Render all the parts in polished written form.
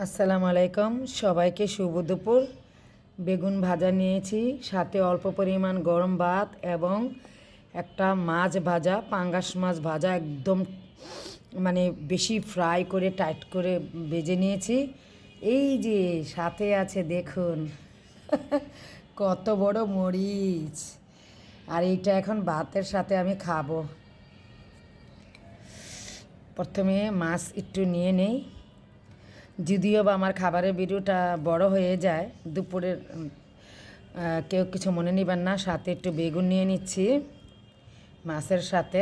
আসসালামু আলাইকুম, সবাইকে শুভ দুপুর। বেগুন ভাজা নিয়েছি, সাথে অল্প পরিমাণ গরম ভাত এবং একটা মাছ ভাজা, পাঙ্গাস মাছ ভাজা, একদম মানে বেশি ফ্রাই করে টাইট করে ভেজে নিয়েছি। এই যে সাথে আছে দেখুন কত বড় মরিচ। আর এইটা এখন ভাতের সাথে আমি খাবো। প্রথমে মাছ একটু নিয়ে নেই, যদিও বা আমার খাবারের ভিডিওটা বড় হয়ে যায় দুপুরের, কেউ কিছু মনে নেবেন না। সাথে একটু বেগুন নিয়ে নিচ্ছি মাছের সাথে।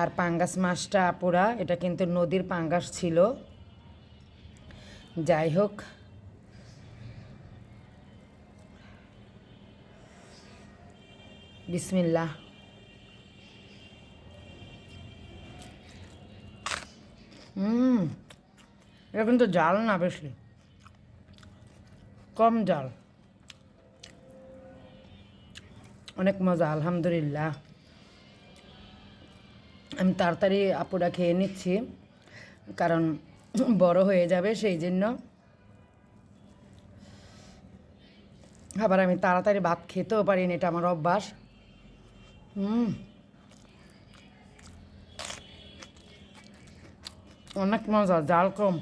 আর পাঙ্গাস মাছটা আপুরা, এটা কিন্তু নদীর পাঙ্গাস ছিল। যাই হোক, বিসমিল্লাহ। এটা কিন্তু জাল না, বেশি কম জাল, অনেক মজা আলহামদুলিল্লাহ। আমি তাড়াতাড়ি আপুরা খেয়ে নিচ্ছি, কারণ বড় হয়ে যাবে সেই জন্য। আবার আমি তাড়াতাড়ি ভাত খেতেও পারি না, এটা আমার অভ্যাস। অনেক মজা, জাল কম।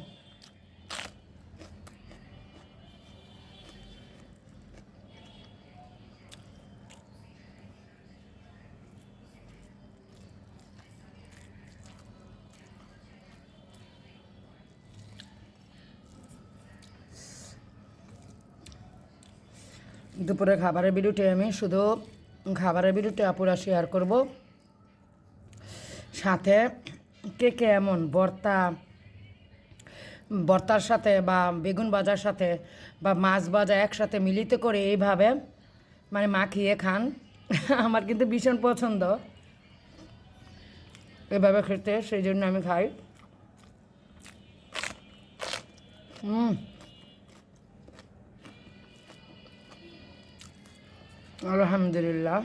দুপুরে খাবারের ভিডিওটি আমি শুধু খাবারের ভিডিওটি আপুরা শেয়ার করব। সাথে কে কে এমন ভর্তার সাথে বা বেগুন ভাজার সাথে বা মাছ ভাজা একসাথে মিলিত করে এইভাবে মানে মাখিয়ে খান। আমার কিন্তু ভীষণ পছন্দ এভাবে খেতে, সেই জন্য আমি খাই। আলহামদুলিল্লাহ।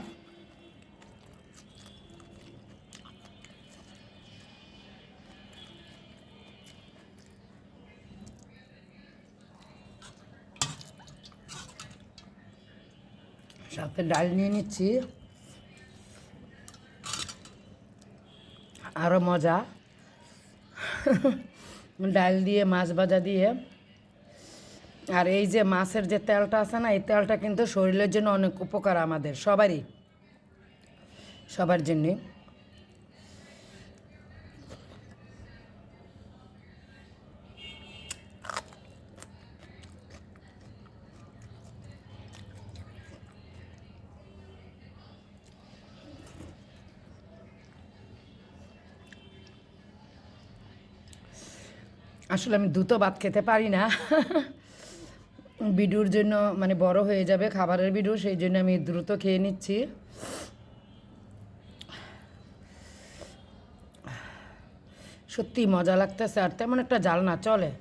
সাথে ডাল নিয়ে নিচ্ছি, আরও মজা। ডাল দিয়ে মাছ ভাজা দিয়ে। আর এই যে মাছের যে তেলটা আছে না, এই তেলটা কিন্তু শরীরের জন্য অনেক উপকার, আমাদের সবার জন্যে। আসলে আমি দ্রুত ভাত খেতে পারি না। ভিডিওর জন্য মানে বড় হয়ে যাবে খাবারের ভিডিও, সেই জন্য আমি দ্রুত খেয়ে নিচ্ছি। সত্যি মজা লাগতেছে, আর তেমন একটা জাল না, চলে।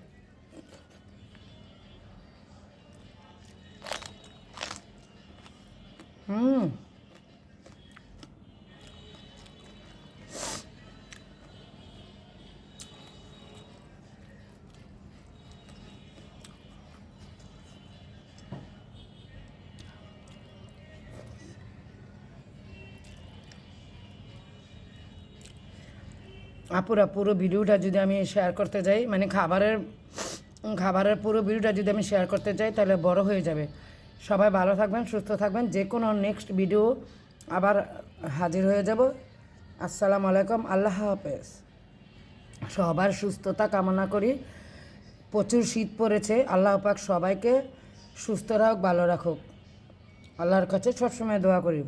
আপুরা, পুরো ভিডিওটা যদি আমি শেয়ার করতে যাই, মানে খাবারের পুরো ভিডিওটা যদি আমি শেয়ার করতে যাই, তাহলে বড় হয়ে যাবে। সবাই ভালো থাকবেন, সুস্থ থাকবেন। যে কোনো নেক্সট ভিডিও আবার হাজির হয়ে যাব। আসসালামু আলাইকুম, আল্লাহ হাফেজ। সবার সুস্থতা কামনা করি। প্রচুর শীত পড়েছে, আল্লাহ পাক সবাইকে সুস্থ রাখুক, ভালো রাখুক। আল্লাহর কাছে সবসময় দোয়া করি।